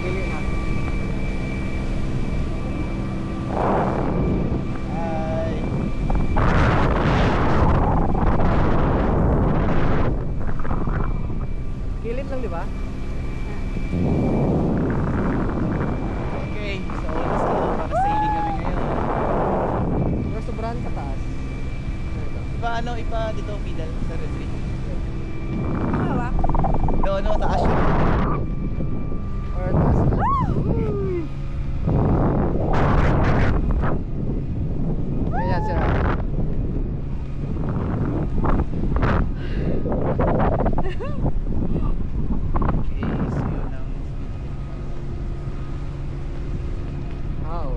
Dili na. Ay. Kilid lang, di ba? Okay, so let's go. Para sailing kami ngayon. Pero sobrahan kataas. Ipa dito, middle sa retreat. Hawak. No, taas yun. Or taas na. Ayan sir. Okay, so yun ang Wow.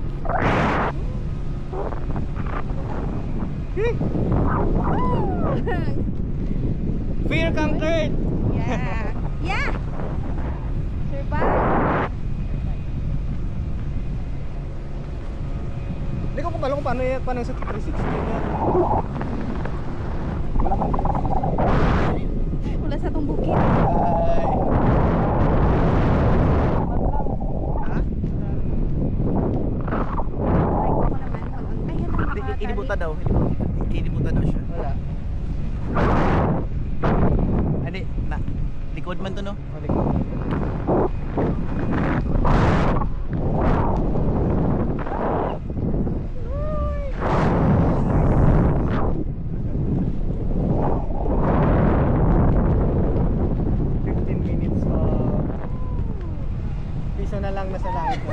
Fear conquered! Yeah. Yeah. Survive. Hindi ko kabalo kung paano sa 360 niya. Wala sa itong bukid. Ay. Ha? Try ko naman. Ay, yan ang nakatali. Inibuta daw. Inibuta daw siya. Wala. Hindi, likod man to no? Balik ko. Piso na lang nasa langit ko.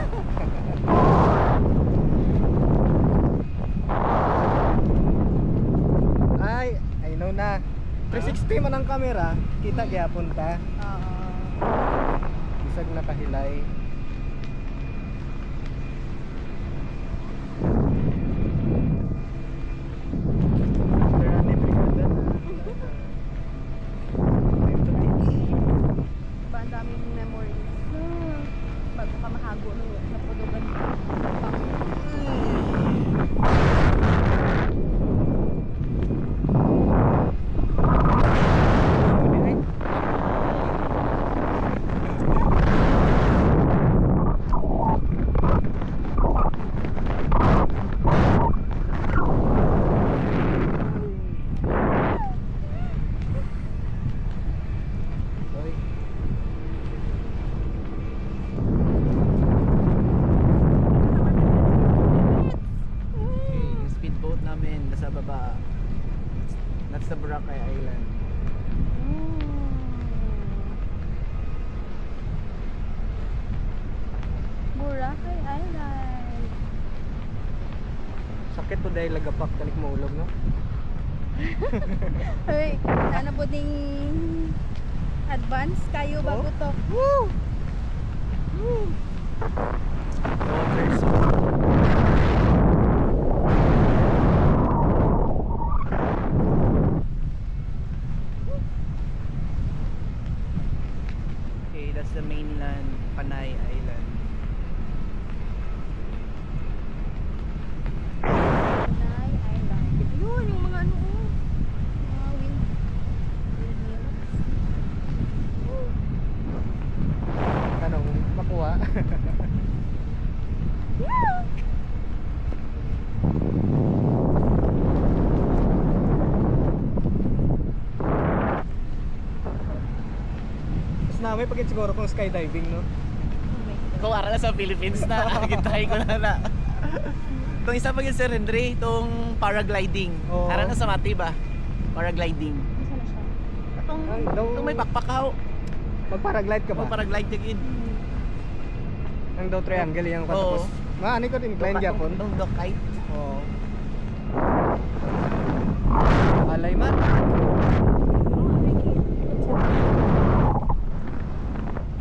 Ay, I know na. 360 man ang camera, kita gyapon ta. Oo. Bisag nakahilay. Diba, ang daming memories. Bago ka mahago no, sa pudugan. Okay, yung speedboat namin nasa baba. That's the Boracay Island. Boracay Island. Sakit po dahil lagapak talik maulog no. Hoy, ano po ding advance kayo bago to? Woo! Water so okay, that's the mainland Panay Island. Panay Island. Yun, yung mga ano, mga windmills. Tanong makuha. Mas namin pagit siguro kung skydiving no. Kung ara na sa Philippines na, kitay ko na. Itong isa pa yun Sir Henry, itong paragliding. Oo. Ara na sa Mati ba? Paragliding. Isa na siya. Itong may backpackaw. Mag-paraglide ka ba? Itong paraglide jagid. Ang daw triangle yung Oo. katapos. Maani ko din incline gyapon. Itong dock kite. Oo. Alay man.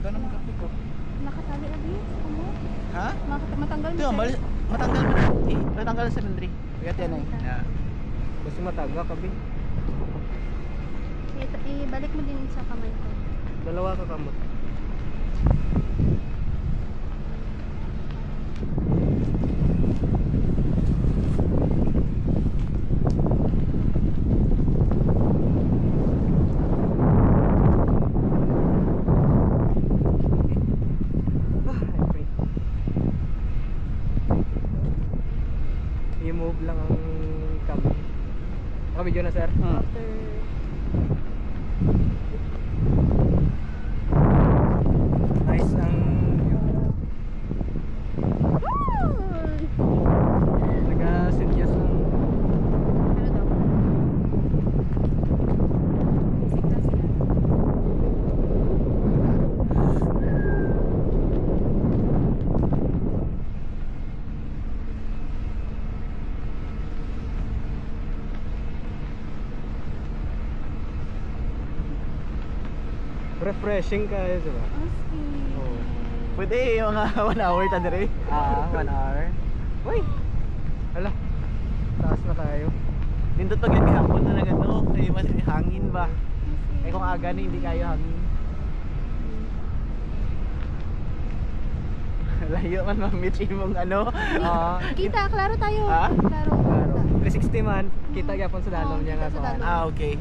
Ikaw naman kape ko. Nakatali na din. Ano? Ha? Matanggal mo Ito, siya. matanggal mo na. Matanggal sa Henry. Bigat yan eh. Yeah. Basta mataga ka bi. Ibalik mo din sa kamay ko. Dalawa ka kamot. loob lang ang kami. Video na sir. After Nice ang Naga-serious lang. ano daw? Sigla sila. Refreshing kayo, diba? Ang sweet. Oo. Pwede yung mga 1 hour ta dire. 1 hour. Uy! Hala. Taas na tayo. Nindot pag yung hapon na nagano, kay mas hangin ba? Ang sweet. Eh kung aga na hindi kayo hangin. Layo man ma-meet imong ano. Kita, klaro tayo. Ah? Klaro. Claro. 360 man. Kita gyapon sa dalom Oo, niya kita nga sa kuan. dalom. Ah, okay.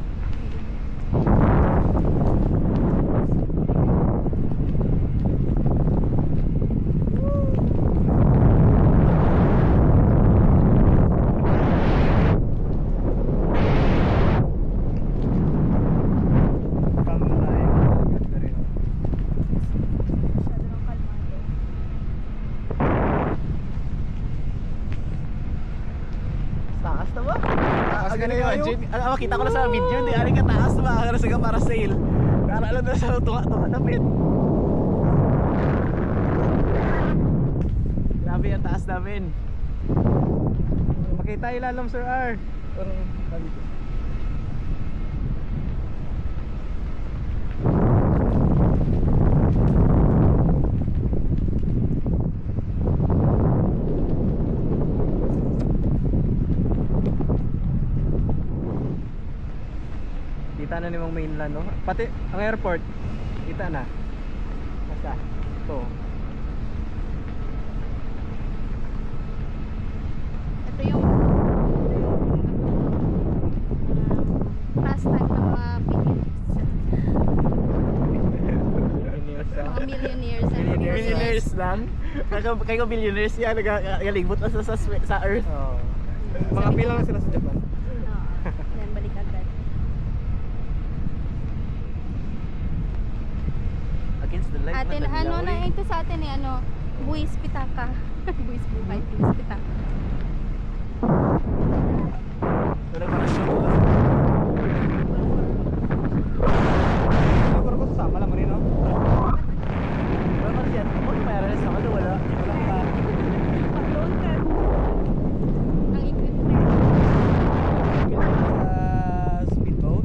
Come na tayo. Ganda rin. Masyado ng kalmado. Taas na ba? Taas ka na yun. kayo? Makita ko na sa video, hindi ari ka taas ba? Ano sa para sale. Para lang na sa tunga-tunga na pin. Grabe ang taas namin. Makita ilalim Sir R. Kita na nimang mainland, no? Pati ang airport. Kita na. Basta. Ito. Ito yung pastime ng mga mga millionaires and Millionaires lang. Kaya ko billionaires yan, nagaligbot na sa earth. Oh. Mga pila na sila sa Japan. Then balik agad. Against the light. Atin, ano na ito sa atin eh, ano, buwis pitaka. Buwis buhay, buwis pitaka. Wala pa siya. Pero ko sama lang rin, no? Wala pa siya. Ano mayroon sa ano? Wala. Wala pa. Ang equipment. Speedboat.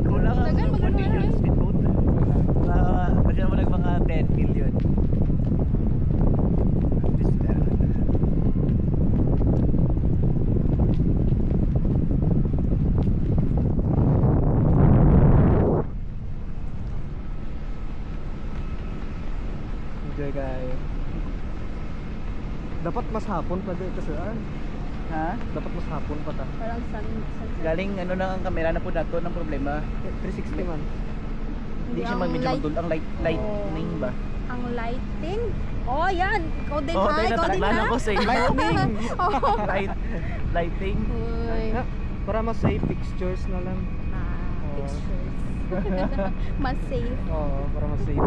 Kulang ang Dagan, 1 maganda million rin. speedboat. Baka mo mga 10 million. Enjoy kayo. Dapat mas hapon pa dito Sir R. Ha? Dapat mas hapon pa ta. Parang sunset. Galing ano na ang kamera na po dato ng problema. 360 man. Hindi siya ang medyo light- magdul ang lightning ba? Ang lighting? Oh, yan! Ikaw din Oh, ha? tayo Ikaw din nataklan ha? ako sa Lightning! Oh. Lighting. Uy. Ah, para mas safe pictures na lang. Oh. Pictures. Mas safe. Oo, para mas safe.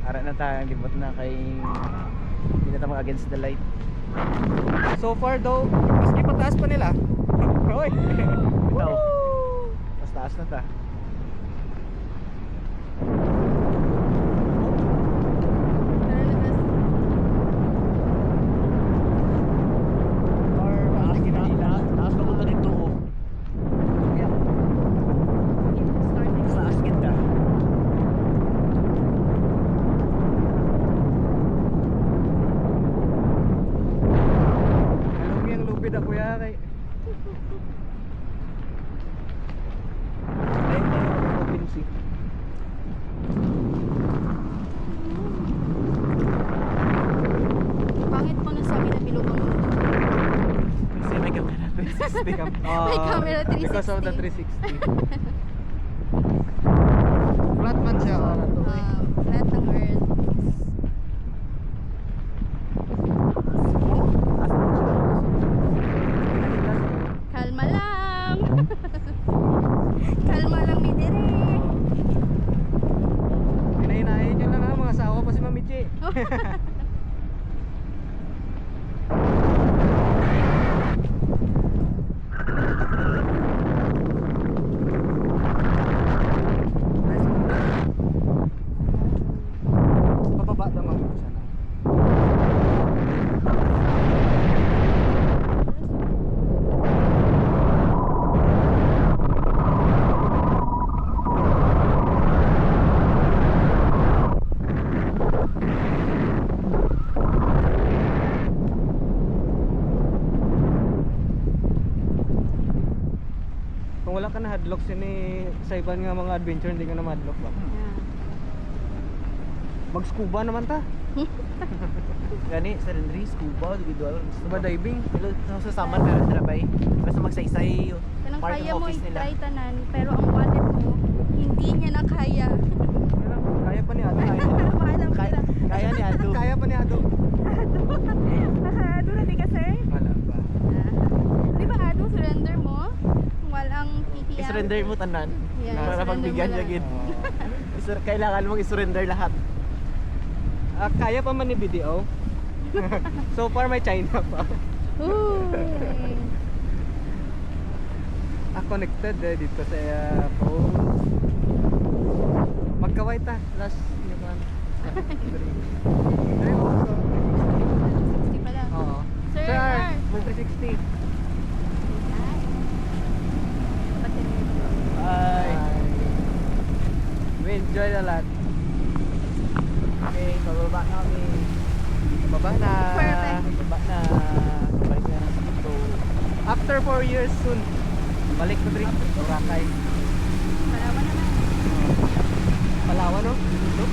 Ara na tayo, libot na kay hindi na tayo against the light. So far though, maski pataas pa nila. Hoy! Bitaw. Mas taas na ta. Or taas kinahila. Taas na punta dito. Yeah. Mas taas kita. Alumi ang lupid ako ya kay. Ay, open sea. Pangit mo na sabi na bilog ang mundo. Kasi may camera 360. May camera 360. Because of the 360. Flat man siya. Oh. Flat ng earth. Kalma lang. Kalma lang, Midere. Hinahinahin nyo lang ha, mga asawa pa si Mami Chi. Pababa naman po siya na. Kung wala ka na hadlock sini sa iban nga mga adventure hindi ka na madlock ba? Mag-scuba naman ta. Gani, sa Rendri, scuba, individual. Scuba diving. Pero sa saman na trabay. Basta magsaysay yun. Kanang Part kaya ng mo office nila. i-try tanan, pero ang wallet mo, hindi niya na kaya. Kaya pa ni Ado. Maalam Kaya, sila. kaya ni Ando. Kaya pa ni Ado. Naka-ado na di ka, sir? Wala pa. Di ba ado, surrender mo? Walang PTR. I-surrender mo tanan. Yeah, Para surrender pagbigyan mo niya lang. gid. Kailangan mong i-surrender lahat. Kaya pa man ni BDO. So far may China pa. Uy. Connected dito sa phone. Magkaway ta last yung ano. 60 pala. Oo. Sir, Sir, Mar. 360. Bye. We enjoy a lot. Okay, bababa na kami. Baba na. Perfect. Bababa na. Balik na lang dito. After 4 years soon. Balik na rin. Boracay. Palawan naman. Palawan no? Dito.